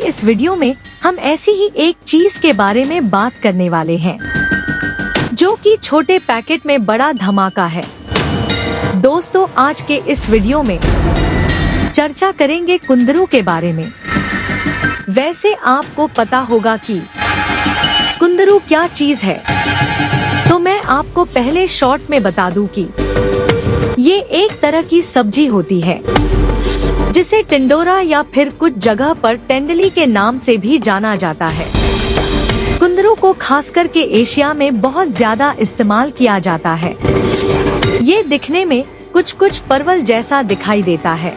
इस वीडियो में हम ऐसी ही एक चीज के बारे में बात करने वाले हैं जो कि छोटे पैकेट में बड़ा धमाका है। दोस्तों, आज के इस वीडियो में चर्चा करेंगे कुंदरू के बारे में। वैसे आपको पता होगा कि कुंदरू क्या चीज है, तो मैं आपको पहले शॉर्ट में बता दूं कि ये एक तरह की सब्जी होती है जिसे टिंडोरा या फिर कुछ जगह पर टेंडली के नाम से भी जाना जाता है। कुंदरू को खास करके एशिया में बहुत ज्यादा इस्तेमाल किया जाता है। ये दिखने में कुछ परवल जैसा दिखाई देता है।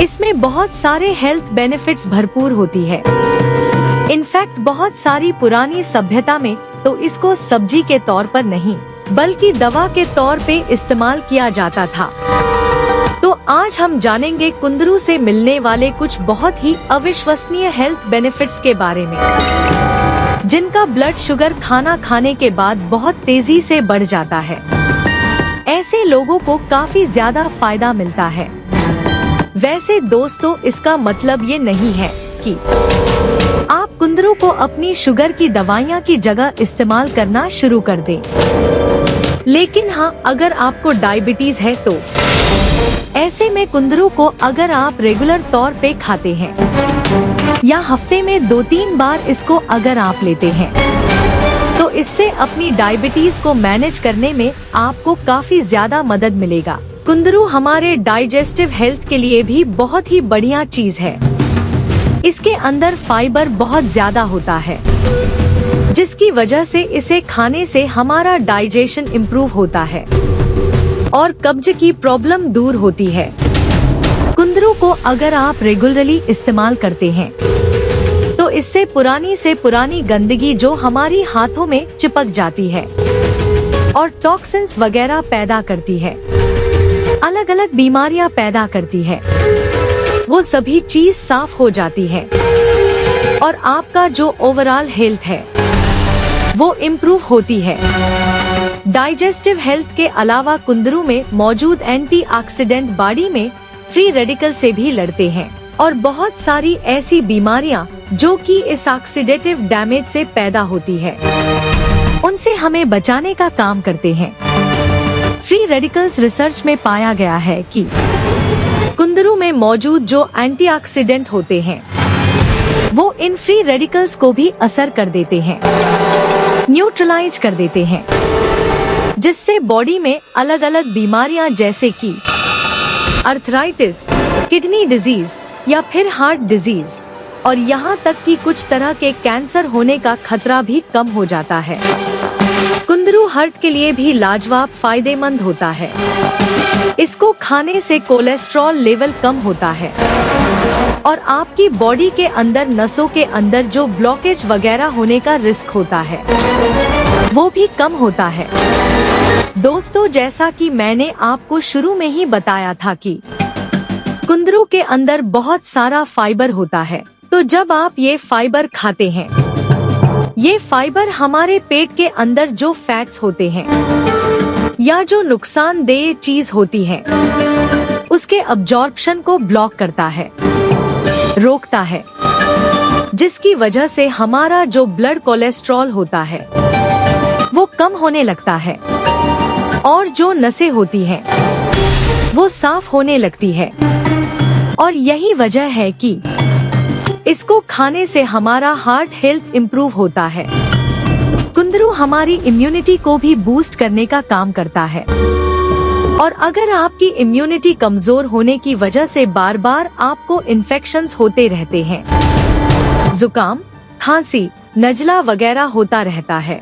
इसमें बहुत सारे हेल्थ बेनिफिट्स भरपूर होती है। इनफैक्ट बहुत सारी पुरानी सभ्यता में तो इसको सब्जी के तौर पर नहीं बल्कि दवा के तौर पे इस्तेमाल किया जाता था। तो आज हम जानेंगे कुंदरू से मिलने वाले कुछ बहुत ही अविश्वसनीय हेल्थ बेनिफिट्स के बारे में, जिनका ब्लड शुगर खाना खाने के बाद बहुत तेजी से बढ़ जाता है। ऐसे लोगों को काफी ज्यादा फायदा मिलता है। वैसे दोस्तों, इसका मतलब ये नहीं है कि आप कुंदरू को अपनी शुगर की दवाइयाँ की जगह इस्तेमाल करना शुरू कर दें। लेकिन हाँ, अगर आपको डायबिटीज है तो ऐसे में कुंदरू को अगर आप रेगुलर तौर पे खाते हैं या हफ्ते में 2-3 बार इसको अगर आप लेते हैं तो इससे अपनी डायबिटीज को मैनेज करने में आपको काफी ज्यादा मदद मिलेगा। कुंदरू हमारे डाइजेस्टिव हेल्थ के लिए भी बहुत ही बढ़िया चीज है। इसके अंदर फाइबर बहुत ज्यादा होता है, जिसकी वजह से इसे खाने से हमारा डाइजेशन इम्प्रूव होता है और कब्ज की प्रॉब्लम दूर होती है। कुंदरू को अगर आप रेगुलरली इस्तेमाल करते हैं तो इससे पुरानी से पुरानी गंदगी जो हमारी हाथों में चिपक जाती है और टॉक्सिन्स वगैरह पैदा करती है, अलग अलग बीमारियां पैदा करती है, वो सभी चीज साफ हो जाती है और आपका जो ओवरऑल हेल्थ है वो इम्प्रूव होती है। डाइजेस्टिव हेल्थ के अलावा कुंदरू में मौजूद एंटीऑक्सीडेंट बॉडी में फ्री रेडिकल से भी लड़ते हैं और बहुत सारी ऐसी बीमारियां जो कि इस ऑक्सीडेटिव डैमेज से पैदा होती है, उनसे हमें बचाने का काम करते हैं। फ्री रेडिकल्स रिसर्च में पाया गया है कि कुंदरू में मौजूद जो एंटीऑक्सीडेंट होते हैं वो इन फ्री रेडिकल्स को भी असर कर देते हैं, न्यूट्रलाइज कर देते हैं, जिससे बॉडी में अलग अलग बीमारियां जैसे कि अर्थराइटिस, किडनी डिजीज या फिर हार्ट डिजीज और यहाँ तक कि कुछ तरह के कैंसर होने का खतरा भी कम हो जाता है। कुंदरू हार्ट के लिए भी लाजवाब फायदेमंद होता है। इसको खाने से कोलेस्ट्रॉल लेवल कम होता है और आपकी बॉडी के अंदर नसों के अंदर जो ब्लॉकेज वगैरह होने का रिस्क होता है वो भी कम होता है। दोस्तों, जैसा कि मैंने आपको शुरू में ही बताया था कि कुंदरू के अंदर बहुत सारा फाइबर होता है, तो जब आप ये फाइबर खाते हैं, ये फाइबर हमारे पेट के अंदर जो फैट्स होते हैं या जो नुकसानदेह चीज होती है उसके अब्जॉर्प्शन को ब्लॉक करता है, रोकता है, जिसकी वजह से हमारा जो ब्लड कोलेस्ट्रॉल होता है वो कम होने लगता है और जो नसें होती हैं वो साफ होने लगती है। और यही वजह है कि इसको खाने से हमारा हार्ट हेल्थ इम्प्रूव होता है। कुंदरू हमारी इम्यूनिटी को भी बूस्ट करने का काम करता है और अगर आपकी इम्यूनिटी कमजोर होने की वजह से बार बार आपको इन्फेक्शंस होते रहते हैं, जुकाम, खांसी, नजला वगैरह होता रहता है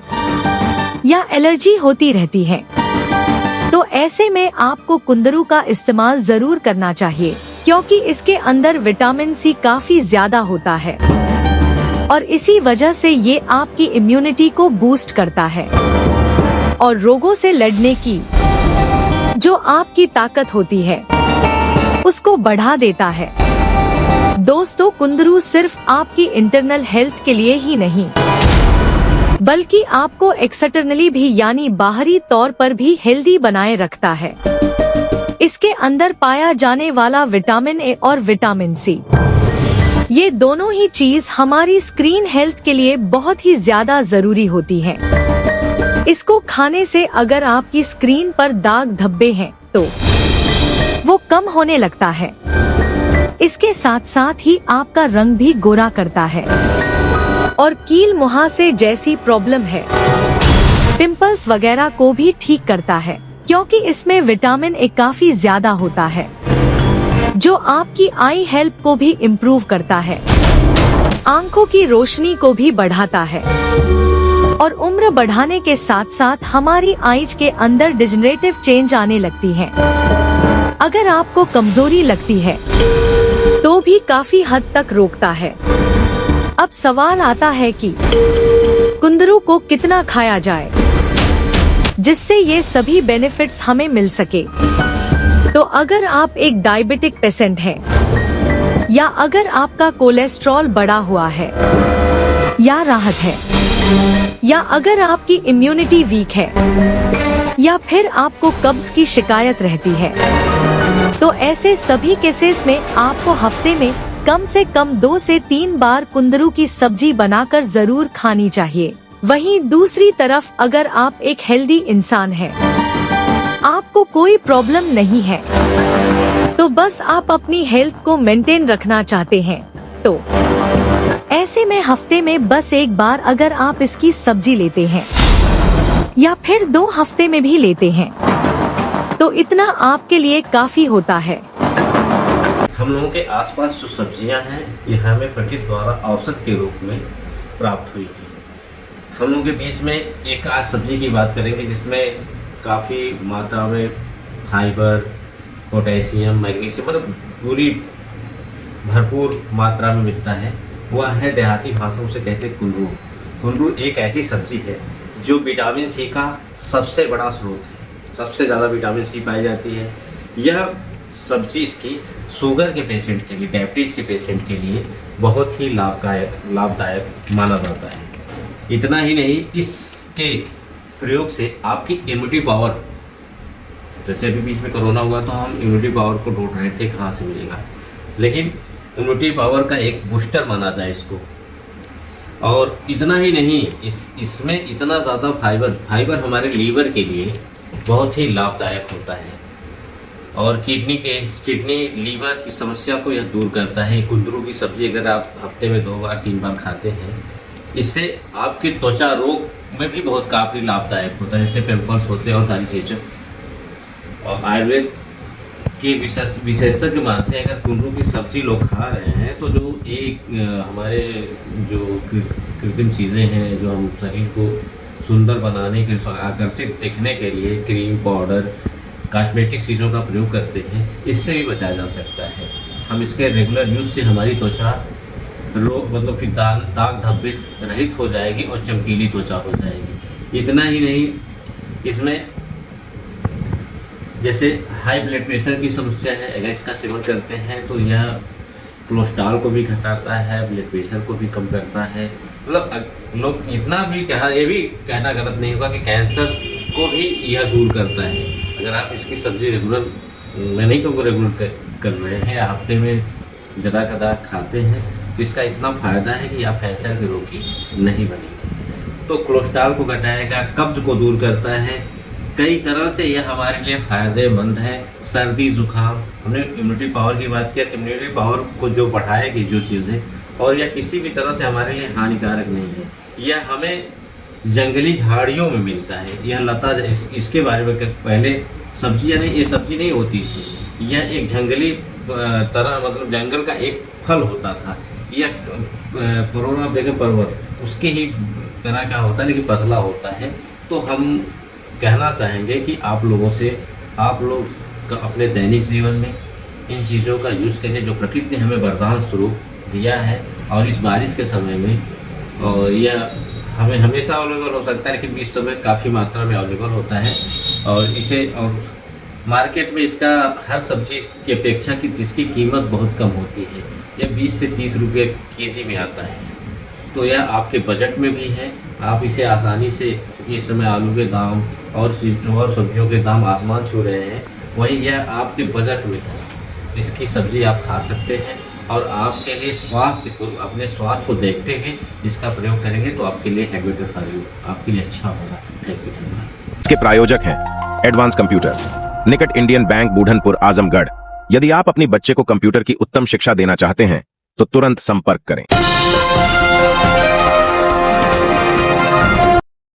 या एलर्जी होती रहती है, तो ऐसे में आपको कुंदरू का इस्तेमाल जरूर करना चाहिए, क्योंकि इसके अंदर विटामिन सी काफी ज्यादा होता है और इसी वजह से ये आपकी इम्यूनिटी को बूस्ट करता है और रोगों से लड़ने की जो आपकी ताकत होती है उसको बढ़ा देता है। दोस्तों, कुंदरू सिर्फ आपकी इंटरनल हेल्थ के लिए ही नहीं बल्कि आपको एक्सटर्नली भी यानी बाहरी तौर पर भी हेल्दी बनाए रखता है। इसके अंदर पाया जाने वाला विटामिन ए और विटामिन सी ये दोनों ही चीज हमारी स्किन हेल्थ के लिए बहुत ही ज्यादा जरूरी होती है। इसको खाने से अगर आपकी स्किन पर दाग धब्बे हैं तो वो कम होने लगता है। इसके साथ साथ ही आपका रंग भी गोरा करता है और कील मुहासे जैसी प्रॉब्लम है, पिंपल्स वगैरह को भी ठीक करता है, क्योंकि इसमें विटामिन ए काफी ज्यादा होता है जो आपकी आई हेल्थ को भी इम्प्रूव करता है, आंखों की रोशनी को भी बढ़ाता है और उम्र बढ़ाने के साथ साथ हमारी आईज के अंदर डिजनरेटिव चेंज आने लगती है। अगर आपको कमजोरी लगती है तो भी काफी हद तक रोकता है। अब सवाल आता है कि कुंदरू को कितना खाया जाए जिससे ये सभी बेनिफिट्स हमें मिल सके। तो अगर आप एक डायबिटिक पेशेंट हैं या अगर आपका कोलेस्ट्रॉल बढ़ा हुआ है या राहत है या अगर आपकी इम्यूनिटी वीक है या फिर आपको कब्ज की शिकायत रहती है, तो ऐसे सभी केसेस में आपको हफ्ते में कम से कम 2 से 3 बार कुंदरू की सब्जी बनाकर जरूर खानी चाहिए। वहीं दूसरी तरफ अगर आप एक हेल्दी इंसान हैं, आपको कोई प्रॉब्लम नहीं है, तो बस आप अपनी हेल्थ को मेंटेन रखना चाहते हैं, तो ऐसे में हफ्ते में बस एक बार अगर आप इसकी सब्जी लेते हैं या फिर 2 हफ्ते में भी लेते हैं तो इतना आपके लिए काफी होता है। हम लोगों के आसपास जो सब्जियां हैं ये हमें प्रकृति द्वारा औसत के रूप में प्राप्त हुई है। हम लोगों के बीच में एक आज सब्जी की बात करेंगे जिसमें काफ़ी मात्रा में फाइबर, पोटेशियम, मैग्नीशियम मतलब पूरी भरपूर मात्रा में मिलता है। वह है देहाती भाषा से कहते हैं कुंदरू। कुंदरू एक ऐसी सब्जी है जो विटामिन सी का सबसे बड़ा स्रोत है, सबसे ज़्यादा विटामिन सी पाई जाती है। यह सब्जी इसकी शुगर के पेशेंट के लिए, डायबिटीज के पेशेंट के लिए बहुत ही लाभदायक माना जाता है। इतना ही नहीं, इसके प्रयोग से आपकी इम्यूनिटी पावर, जैसे अभी बीच में कोरोना हुआ तो हम इम्यूनिटी पावर को ढूंढ रहे थे कहाँ से मिलेगा, लेकिन इम्यूनिटी पावर का एक बूस्टर माना जाए इसको। और इतना ही नहीं, इसमें इतना ज़्यादा फाइबर हमारे लीवर के लिए बहुत ही लाभदायक होता है और किडनी लीवर की समस्या को यह दूर करता है। कुंदरू की सब्ज़ी अगर आप हफ्ते में 2 बार 3 बार खाते हैं, इससे आपकी त्वचा रोग में भी बहुत काफ़ी लाभदायक होता है, जैसे पिंपल्स होते हैं और सारी चीज़ें। और आयुर्वेद के विशेषज्ञ मानते हैं अगर कुंदरू की सब्जी लोग खा रहे हैं तो जो एक हमारे जो कृत्रिम चीज़ें हैं जो हम शरीर को सुंदर बनाने के, आकर्षित दिखने के लिए क्रीम, पाउडर, कॉस्मेटिक चीज़ों का प्रयोग करते हैं, इससे भी बचाया जा सकता है। हम इसके रेगुलर यूज से हमारी त्वचा रोग मतलब कि दाग धब्बे रहित हो जाएगी और चमकीली त्वचा हो जाएगी। इतना ही नहीं, इसमें जैसे हाई ब्लड प्रेशर की समस्या है, अगर इसका सेवन करते हैं तो यह कोलेस्ट्रॉल को भी घटाता है, ब्लड प्रेशर को भी कम करता है। मतलब लोग इतना भी कहा, ये भी कहना गलत नहीं होगा कि कैंसर को भी यह दूर करता है। अगर आप इसकी सब्जी रेगुलर, मैं नहीं कहूँगा रेगुलर कर रहे हैं, हफ्ते में ज़्यादा कदार खाते हैं, तो इसका इतना फ़ायदा है कि आप कैंसर के रोगी नहीं बनेंगे। तो कोलेस्ट्रॉल को घटाएगा, कब्ज को दूर करता है, कई तरह से यह हमारे लिए फ़ायदेमंद है। सर्दी जुकाम, हमने इम्यूनिटी पावर की बात किया, तो इम्यूनिटी पावर को जो बढ़ाएगी जो चीज़ें, और यह किसी भी तरह से हमारे लिए हानिकारक नहीं है। यह हमें जंगली झाड़ियों में मिलता है। यह लता, इसके बारे में पहले सब्जियाँ नहीं, ये सब्जी नहीं होती थी, यह एक जंगली तरह मतलब जंगल का एक फल होता था। यह परोरा देखें पर्वत उसके ही तरह का होता है लेकिन पतला होता है। तो हम कहना चाहेंगे कि आप लोगों से, आप लोग का अपने दैनिक जीवन में इन चीज़ों का यूज़ करें जो प्रकृति ने हमें वरदान स्वरूप दिया है। और इस बारिश के समय में, और यह हमें हमेशा अवेलेबल हो सकता है लेकिन इस समय काफ़ी मात्रा में अवेलेबल होता है। और इसे, और मार्केट में इसका हर सब्जी की अपेक्षा कि जिसकी कीमत बहुत कम होती है, यह 20 से 30 रुपये केजी में आता है, तो यह आपके बजट में भी है। आप इसे आसानी से, क्योंकि इस समय आलू के दाम और सब्जियों के दाम आसमान छू रहे हैं, वहीं यह आपके बजट में है, इसकी सब्ज़ी आप खा सकते हैं और आपके लिए स्वास्थ्य को, अपने स्वास्थ्य को देखते हुए इसका प्रयोग करेंगे तो आपके लिए हैबिट फॉर यू, आपके लिए अच्छा होगा। थैंक यू, धन्यवाद। इसके प्रायोजक हैं एडवांस कंप्यूटर, निकट इंडियन बैंक, बूढ़नपुर, आजमगढ़। यदि आप अपनी बच्चे को कंप्यूटर की उत्तम शिक्षा देना चाहते हैं तो तुरंत संपर्क करें।